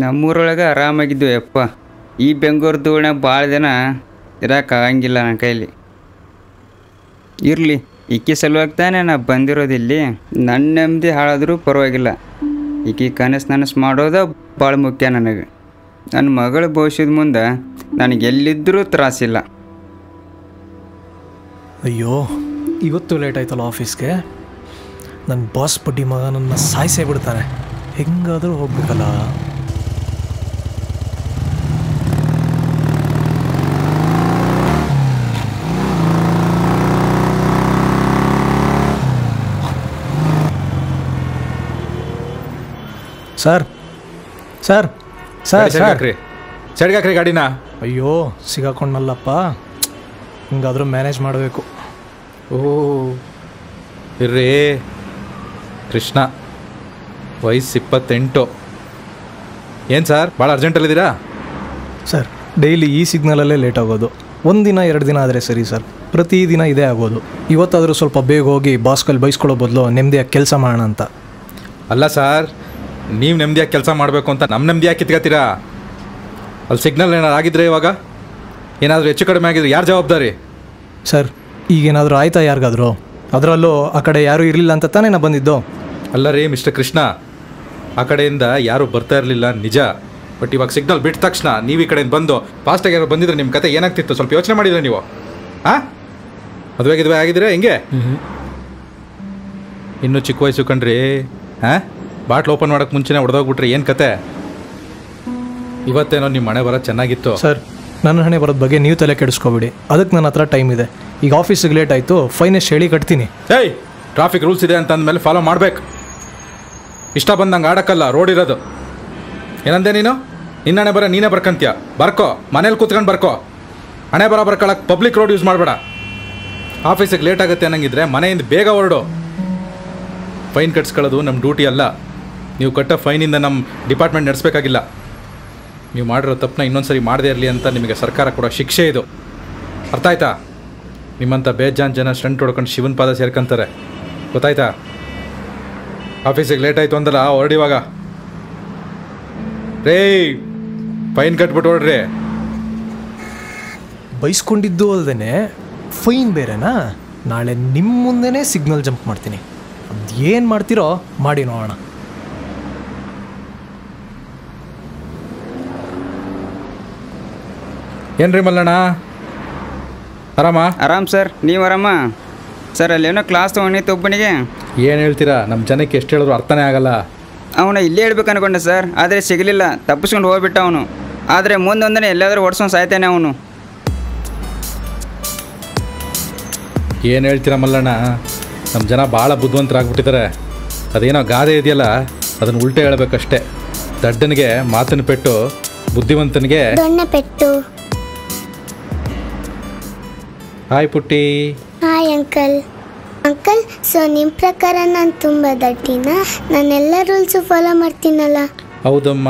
ನಮ್ಮೂರೊಳಗೆ ಆರಾಮಾಗಿದ್ದು ಯಪ್ಪ. ಈ ಬೆಂಗಳೂರು ಧೂಳ್ನಾಗ ಭಾಳ ದಿನ ಇರೋಕ್ಕಾಗಂಗಿಲ್ಲ ನನ್ನ ಕೈಲಿ. ಇರಲಿ, ಈಕೆ ಸಲುವಾಗಿ ತಾನೇ ನಾ ಬಂದಿರೋದಿಲ್ಲಿ. ನನ್ನ ನೆಮ್ಮದಿ ಹಾಳಾದರೂ ಪರವಾಗಿಲ್ಲ. ಈಕೆ ಕನಸು ಮಾಡೋದು ಭಾಳ ಮುಖ್ಯ ನನಗೆ. ನನ್ನ ಮಗಳ ಭವಿಷ್ಯದ ಮುಂದೆ ನನಗೆಲ್ಲಿದ್ದರೂ ತ್ರಾಸಿಲ್ಲ. ಅಯ್ಯೋ, ಇವತ್ತು ಲೇಟ್ ಆಯ್ತಲ್ಲ ಆಫೀಸ್ಗೆ. ನನ್ನ ಬಾಸ್ ಪುಟ್ಟಿ ಮಗ ನನ್ನ ಸಾಯಿಸೇ ಬಿಡ್ತಾನೆ. ಹೆಂಗಾದರೂ ಹೋಗ್ಬೇಕಲ್ಲ. ಸರ್ ಸರ್ ಸರ್ ಸರ್ ಸೈಡ್ಗಾಕ್ರಿ ಗಾಡಿನ. ಅಯ್ಯೋ, ಸಿಗಾಕೊಂಡಲ್ಲಪ್ಪ. ಹಿಂಗಾದರೂ ಮ್ಯಾನೇಜ್ ಮಾಡಬೇಕು. ಇರ್ರಿ ಕೃಷ್ಣ, ವಯಸ್ಸು 28. ಏನು ಸರ್, ಭಾಳ ಅರ್ಜೆಂಟಲ್ಲಿದ್ದೀರಾ? ಸರ್, ಡೈಲಿ ಈ ಸಿಗ್ನಲಲ್ಲೇ ಲೇಟ್ ಆಗೋದು. 1 ದಿನ 2 ದಿನ ಆದರೆ ಸರಿ ಸರ್, ಪ್ರತಿದಿನ ಇದೇ ಆಗೋದು. ಇವತ್ತಾದರೂ ಸ್ವಲ್ಪ ಬೇಗ ಹೋಗಿ ಬಾಸ್ಕಲ್ಲಿ ಬೈಸ್ಕೊಳ್ಳೋ ಬದಲು ನೆಮ್ಮದಿಯಾಗಿ ಕೆಲಸ ಮಾಡೋಣ ಅಂತ. ಅಲ್ಲ ಸರ್, ನೀವು ನೆಮ್ಮದಿಯಾಗಿ ಕೆಲಸ ಮಾಡಬೇಕು ಅಂತ ನಮ್ಮ ನೆಮ್ಮದಿಯಾಗಿ ಕಿತ್ಕೊತೀರಾ? ಅಲ್ಲಿ ಸಿಗ್ನಲ್ ಏನಾರು ಆಗಿದ್ರೆ, ಇವಾಗ ಏನಾದರೂ ಹೆಚ್ಚು ಕಡಿಮೆ ಆಗಿದ್ರೆ ಯಾರು ಜವಾಬ್ದಾರಿ? ಸರ್, ಈಗೇನಾದರೂ ಆಯ್ತಾ ಯಾರಿಗಾದರೂ? ಅದರಲ್ಲೂ ಆ ಕಡೆ ಯಾರೂ ಇರಲಿಲ್ಲ ಅಂತ ತಾನೇ ನಾ ಬಂದಿದ್ದು. ಅಲ್ಲ ರೀ ಮಿಸ್ಟರ್ ಕೃಷ್ಣ, ಆ ಕಡೆಯಿಂದ ಯಾರೂ ಬರ್ತಾ ಇರಲಿಲ್ಲ ನಿಜ. ಬಟ್ ಇವಾಗ ಸಿಗ್ನಲ್ ಬಿಟ್ಟ ತಕ್ಷಣ ನೀವು ಈ ಕಡೆಯಿಂದ ಬಂದು ಫಾಸ್ಟಾಗಿ ಯಾರು ಬಂದಿದ್ರೆ ನಿಮ್ಮ ಕತೆ ಏನಾಗ್ತಿತ್ತು ಸ್ವಲ್ಪ ಯೋಚನೆ ಮಾಡಿದ್ರೆ ನೀವು? ಹಾಂ, ಮದುವೆ ಆಗಿದ್ರೆ ಹೆಂಗೆ? ಇನ್ನೂ ಚಿಕ್ಕ ವಯಸ್ಸು ಕಣ್ರಿ. ಹಾಂ, ಬಾಟ್ಲ್ ಓಪನ್ ಮಾಡೋಕ್ಕೆ ಮುಂಚೆನೇ ಹೊಡೆದೋಗ್ಬಿಟ್ರೆ ಏನು ಕತೆ? ಇವತ್ತೇನೋ ನಿಮ್ಮ ಮನೆ ಬರೋದು ಚೆನ್ನಾಗಿತ್ತು. ಸರ್, ನನ್ನ ಹಣೆ ಬರೋದ ಬಗ್ಗೆ ನೀವು ತಲೆ ಕೆಡಿಸ್ಕೋಬೇಡಿ. ಅದಕ್ಕೆ ನನ್ನ ಹತ್ರ ಟೈಮ್ ಇದೆ. ಈಗ ಆಫೀಸಿಗೆ ಲೇಟ್ ಆಯಿತು, ಫೈನ್ ಎಷ್ಟು ಹೇಳಿ ಕಟ್ತೀನಿ. ಏಯ್, ಟ್ರಾಫಿಕ್ ರೂಲ್ಸ್ ಇದೆ ಅಂತ ಅಂದಮೇಲೆ ಫಾಲೋ ಮಾಡಬೇಕು. ಇಷ್ಟ ಬಂದಂಗೆ ಆಡೋಕ್ಕಲ್ಲ, ರೋಡ್ ಇರೋದು. ಏನಂದೆ ನೀನು? ನಿನ್ನ ಹಣೆ ಬರ ನೀನೇ ಬರ್ಕಂತೀಯ. ಬರ್ಕೋ, ಮನೇಲಿ ಕೂತ್ಕೊಂಡು ಬರ್ಕೋ. ಹಣೆ ಬರ ಬರ್ಕೊಳಕ್ಕೆ ಪಬ್ಲಿಕ್ ರೋಡ್ ಯೂಸ್ ಮಾಡಬೇಡ. ಆಫೀಸಿಗೆ ಲೇಟ್ ಆಗುತ್ತೆ ಅನ್ನಂಗಿದ್ರೆ ಮನೆಯಿಂದ ಬೇಗ ಹೊರಡು. ಫೈನ್ ಕಟ್ಸ್ಕೊಳ್ಳೋದು ನಮ್ಮ ಡ್ಯೂಟಿ ಅಲ್ಲ. ನೀವು ಕಟ್ಟೋ ಫೈನಿಂದ ನಮ್ಮ ಡಿಪಾರ್ಟ್ಮೆಂಟ್ ನಡೆಸಬೇಕಾಗಿಲ್ಲ. ನೀವು ಮಾಡಿರೋ ತಪ್ಪನ್ನ ಇನ್ನೊಂದು ಸರಿ ಮಾಡದೇ ಇರಲಿ ಅಂತ ನಿಮಗೆ ಸರ್ಕಾರ ಕೊಡೋ ಶಿಕ್ಷೆ ಇದು. ಅರ್ಥ ಆಯ್ತಾ? ನಿಮ್ಮಂಥ ಬೇಜಾನ್ ಜನ ಸ್ಟಂಟ್ ಹೊಡ್ಕೊಂಡು ಶಿವನ ಪಾದ ಸೇರ್ಕೊಂತಾರೆ. ಗೊತ್ತಾಯ್ತಾ? ಆಫೀಸಿಗೆ ಲೇಟ್ ಆಯಿತು ಅಂದಲ್ಲ, ಹೊರಡಿವಾಗ ರೇ ಫೈನ್ ಕಟ್ಬಿಟ್ಟು ಹೊರಡ್ರಿ. ಬೈಸ್ಕೊಂಡಿದ್ದು ಅಲ್ಲದೆ ಫೈನ್ ಬೇರೆನಾ? ನಾಳೆ ನಿಮ್ಮ ಮುಂದೆನೇ ಸಿಗ್ನಲ್ ಜಂಪ್ ಮಾಡ್ತೀನಿ. ಅದು ಏನು ಮಾಡ್ತೀರೋ ಮಾಡಿ ನೋಡೋಣ. ಏನ್ರಿ ಮಲ್ಲಣ್ಣ, ಆರಾಮ? ಆರಾಮ್ ಸರ್, ನೀವು ಆರಾಮ? ಸರ್, ಅಲ್ಲೇನೋ ಕ್ಲಾಸ್ ತೊಗೊಂಡಿತ್ತು ಒಬ್ಬನಿಗೆ. ಏನು ಹೇಳ್ತೀರಾ? ನಮ್ಮ ಜನಕ್ಕೆ ಎಷ್ಟು ಹೇಳಿದ್ರು ಅರ್ಥನೇ ಆಗಲ್ಲ. ಅವನು ಇಲ್ಲೇ ಹೇಳ್ಬೇಕು ಅನ್ಕೊಂಡೆ ಸರ್, ಆದರೆ ಸಿಗಲಿಲ್ಲ. ತಪ್ಪಿಸ್ಕೊಂಡು ಹೋಗ್ಬಿಟ್ಟ ಅವನು. ಆದರೆ ಮುಂದೊಂದನೇ ಎಲ್ಲಾದರೂ ಓಡಿಸ್ಕೊಂಡು ಸಾಯ್ತಾನೆ ಅವನು. ಏನು ಹೇಳ್ತೀರಾ ಮಲ್ಲಣ್ಣ? ನಮ್ಮ ಜನ ಭಾಳ ಬುದ್ಧಿವಂತರಾಗ್ಬಿಟ್ಟಿದ್ದಾರೆ. ಅದೇನೋ ಗಾದೆ ಇದೆಯಲ್ಲ, ಅದನ್ನು ಉಲ್ಟೆ ಹೇಳ್ಬೇಕಷ್ಟೆ. ದಡ್ಡನಿಗೆ ಮಾತಿನ ಪೆಟ್ಟು, ಬುದ್ಧಿವಂತನಿಗೆ ದೊಣ್ಣೆ ಪೆಟ್ಟು. ಹಾಯ್ ಪುಟ್ಟಿ. Hi uncle. ಅಂಕಲ್, ಸೊ ನಿಮ್ಮ ಪ್ರಕಾರ ನಾನು ತುಂಬ ದಡ್ಡಿನ? ನಾನೆಲ್ಲ ರೂಲ್ಸು ಫಾಲೋ ಮಾಡ್ತೀನಲ್ಲ? ಹೌದಮ್ಮ,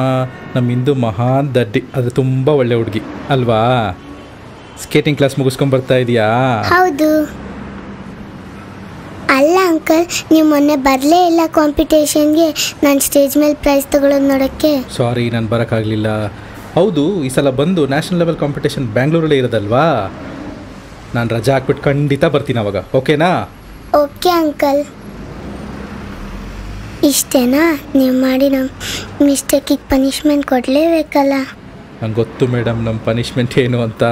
ನಮ್ಮ ಹಿಂದೂ ಮಹಾನ್ ದಡ್ಡಿ, ಅದು ತುಂಬ ಒಳ್ಳೆ ಹುಡುಗಿ ಅಲ್ವಾ? ಸ್ಕೇಟಿಂಗ್ ಕ್ಲಾಸ್ ಮುಗಿಸ್ಕೊಂಡ್ಬರ್ತಾ ಇದೆಯಾ? ಹೌದು. ಅಲ್ಲ ಅಂಕಲ್, ನೀವು ಮೊನ್ನೆ ಬರಲೇ ಇಲ್ಲ ಕಾಂಪಿಟೇಷನ್ಗೆ. ನಾನು ಸ್ಟೇಜ್ ಮೇಲೆ ಪ್ರೈಸ್ ತಗೊಳ್ಳೋದು ನೋಡೋಕ್ಕೆ. ಸಾರಿ, ನಾನು ಬರೋಕ್ಕಾಗಲಿಲ್ಲ. ಹೌದು, ಈ ಸಲ ಬಂದು ನ್ಯಾಷನಲ್ ಲೆವೆಲ್ ಕಾಂಪಿಟೇಷನ್ ಬ್ಯಾಂಗ್ಳೂರಲ್ಲೇ ಇರೋದಲ್ವಾ? ನಾನು ರಜಾ ಹಾಕ್ಬಿಟ್ಟು ಖಂಡಿತ ಬರ್ತೀನಿ ಅವಾಗ. ಓಕೆನಾ? Okay uncle. ಇಷ್ಟೇನಾ ನೀವು ಮಾಡಿರೋ ಮಿಸ್ಟೇಕಿಗೆ ಪನಿಷ್ಮೆಂಟ್ ಕೊಡಲೇಬೇಕಲ್ಲ? ನಂಗೆ ಗೊತ್ತು ಮೇಡಮ್, ನಮ್ಮ ಪನಿಷ್ಮೆಂಟ್ ಏನು ಅಂತ.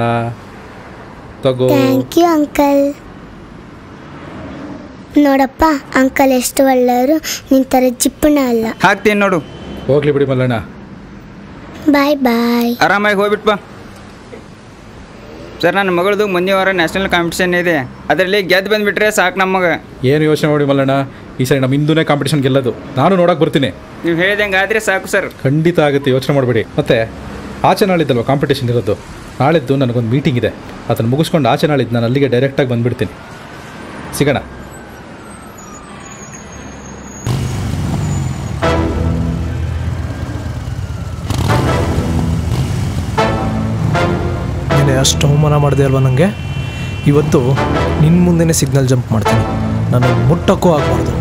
ತಗೋ. Thank you uncle. ನೋಡಪ್ಪ, ಅಂಕಲ್ ಎಷ್ಟು ಒಳ್ಳೆಯವರು. ನಿನ್ನ ಥರ ಜಿಪ್ಪಣ ಅಲ್ಲ. ಹಾಕ್ತೀನಿ ನೋಡು. ಹೋಗ್ಲಿ ಬಿಡಿ ಮಲ್ಲಣ್ಣ. ಬಾಯ್ ಬಾಯ್. ಆರಾಮಾಗಿ ಹೋಗ್ಬಿಟ್ಟು ಬಾ. ಸರ್, ನನ್ನ ಮಗಳದು ಮುಂದಿನ ವಾರ ನ್ಯಾಷನಲ್ ಕಾಂಪಿಟೇಷನ್ ಇದೆ. ಅದರಲ್ಲಿ ಗೆದ್ದು ಬಂದುಬಿಟ್ರೆ ಸಾಕು ನಮಗೆ. ಏನು ಯೋಚನೆ ಮಾಡಿ ಮಲ್ಲಣ್ಣ, ಈ ಸರಿ ನಮ್ಮ ಹಿಂದೂನೇ ಕಾಂಪಿಟೇಷನ್ ಗೆಲ್ಲೋದು. ನಾನು ನೋಡೋಕೆ ಬರ್ತೀನಿ. ನೀವು ಹೇಳಿದಂಗೆ ಆದರೆ ಸಾಕು ಸರ್. ಖಂಡಿತ ಆಗುತ್ತೆ, ಯೋಚನೆ ಮಾಡಬೇಡಿ. ಮತ್ತು ಆಚೆ ನಾಳಿದ್ದಲ್ವ ಕಾಂಪಿಟೇಷನ್ ಇರೋದು? ನಾಳಿದ್ದು ನನಗೊಂದು ಮೀಟಿಂಗ್ ಇದೆ. ಅದನ್ನು ಮುಗಿಸ್ಕೊಂಡು ಆಚೆ ನಾಳಿದ್ದು ನಾನು ಅಲ್ಲಿಗೆ ಡೈರೆಕ್ಟಾಗಿ ಬಂದುಬಿಡ್ತೀನಿ. ಸಿಗೋಣ. ಅಷ್ಟು ಅವಮಾನ ಮಾಡಿದೆ ಅಲ್ವ ನನಗೆ. ಇವತ್ತು ನಿನ್ನ ಮುಂದೆನೇ ಸಿಗ್ನಲ್ ಜಂಪ್ ಮಾಡ್ತೀನಿ. ನಾನು ಮುಟ್ಟಕ್ಕೂ ಆಗಬಾರ್ದು.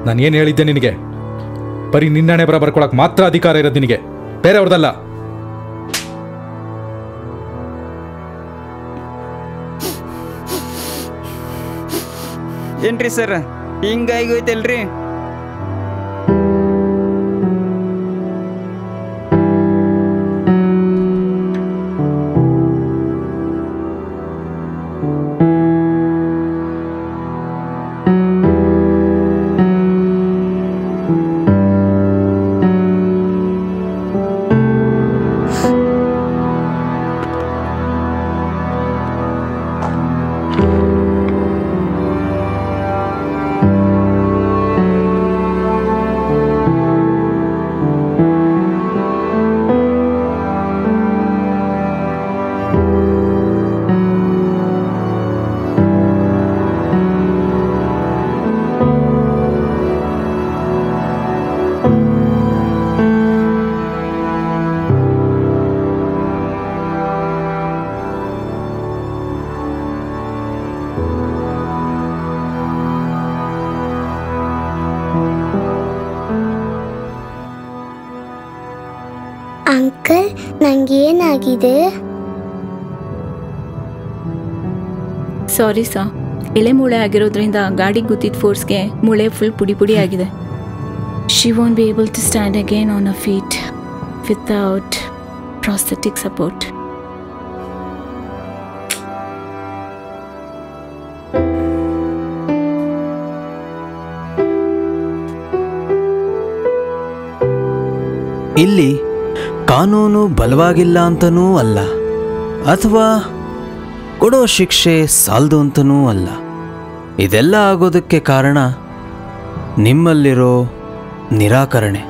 ನಾನು ಏನು ಹೇಳಿದ್ದೆ ನಿನಗೆ? ಬರೀ ನಿನ್ನಣೆ ಬರ ಬರ್ಕೊಳಕ್ಕೆ ಮಾತ್ರ ಅಧಿಕಾರ ಇರೋದು ನಿನಗೆ, ಬೇರೆಯವ್ರದಲ್ಲ. ಏನ್ರಿ ಸರ್ ಹಿಂಗಾಗೋಯ್ತಲ್ರಿ? ಅಂಕಲ್, ನಂಗೇನಾಗಿದೆ? ಸಾರಿ ಸಾ, ಎಳೆ ಮೂಳೆ ಆಗಿರೋದ್ರಿಂದ ಗಾಡಿ ಗುದ್ದಿದ ಫೋರ್ಸ್ಗೆ ಮೂಳೆ ಫುಲ್ ಪುಡಿ ಪುಡಿ ಆಗಿದೆ. She won't be able to stand again on a feet without prosthetic support. ಇಲ್ಲಿ ಕಾನೂನು ಬಲವಾಗಿಲ್ಲ ಅಂತನೂ ಅಲ್ಲ, ಅಥವಾ ಕೊಡೋ ಶಿಕ್ಷೆ ಸಾಲದು ಅಂತನೂ ಅಲ್ಲ. ಇದೆಲ್ಲ ಆಗೋದಕ್ಕೆ ಕಾರಣ ನಿಮ್ಮಲ್ಲಿರೋ ನಿರಾಕರಣೆ.